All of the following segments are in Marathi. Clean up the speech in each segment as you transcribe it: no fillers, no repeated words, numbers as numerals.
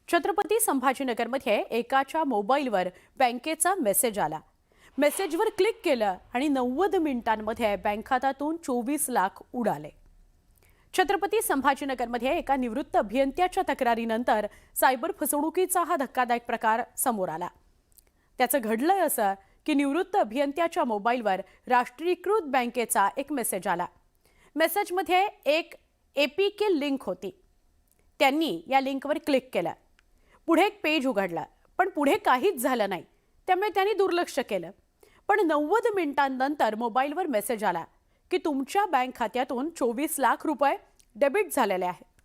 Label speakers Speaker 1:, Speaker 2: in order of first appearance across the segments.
Speaker 1: छत्रपती संभाजीनगरमध्ये एकाच्या मोबाईलवर बँकेचा मेसेज आला। मेसेजवर क्लिक केलं आणि 90 मिनिटांमध्ये बँक खात्यातून 24 लाख उडाले। छत्रपती संभाजीनगरमध्ये एका निवृत्त अभियंत्याच्या तक्रारीनंतर सायबर फसवणुकीचा हा धक्कादायक प्रकार समोर आला। त्याचं घडलंय असं की निवृत्त अभियंत्याच्या मोबाईलवर राष्ट्रीयकृत बँकेचा एक मेसेज आला। मेसेजमध्ये एक एपीके लिंक होती। त्यांनी या लिंकवर क्लिक केलं। पुढे एक पेज उघडलं, पण पुढे काहीच झालं नाही। त्यामुळे त्यांनी दुर्लक्ष केलं। पण 90 मिनिटांनंतर मोबाईलवर मेसेज आला की तुमच्या बँक खात्यातून 24 लाख रुपये डेबिट झालेले आहेत।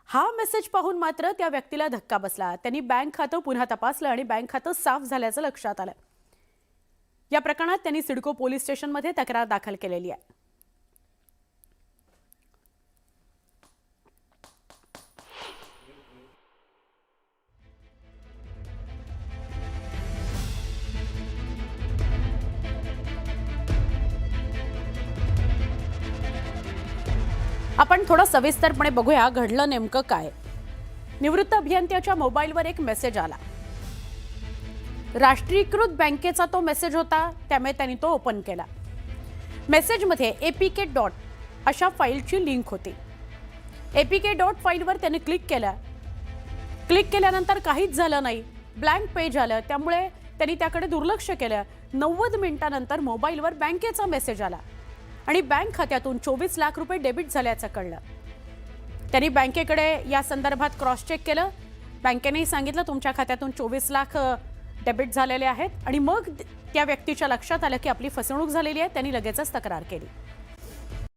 Speaker 1: हा मेसेज पाहून मात्र त्या व्यक्तीला धक्का बसला। त्यांनी बँक खातं पुन्हा तपासलं आणि बँक खातं साफ झाल्याचं लक्षात आलं। या प्रकरणात त्यांनी सिडको पोलीस स्टेशनमध्ये तक्रार दाखल केलेली आहे। आपण थोडं सविस्तरपणे बघूया घडलं नेमकं काय। निवृत्त अभियंत्याच्या मोबाईलवर एक मेसेज आला। राष्ट्रीयकृत बँकेचा तो मेसेज होता, त्यामुळे त्यांनी तो ओपन केला। मेसेजमध्ये एपीके डॉट अशा फाईलची लिंक होती। एपीके डॉट फाईलवर त्यांनी क्लिक केलं। क्लिक केल्यानंतर काहीच झालं नाही, ब्लँक पेज आलं। त्यामुळे त्यांनी त्याकडे दुर्लक्ष केलं। 90 मिनिटांनंतर मोबाईलवर बँकेचा मेसेज आला आणि बँक खात्यातून 24 लाख रुपये डेबिट झाल्याचं कळलं। त्यांनी बँकेकडे या संदर्भात क्रॉस चेक केलं। बँकेने सांगितलं तुमच्या खात्यातून 24 लाख डेबिट झालेले आहेत आणि मग त्या व्यक्तीच्या लक्षात आलं की आपली फसवणूक झालेली आहे। त्यांनी लगेचच तक्रार केली।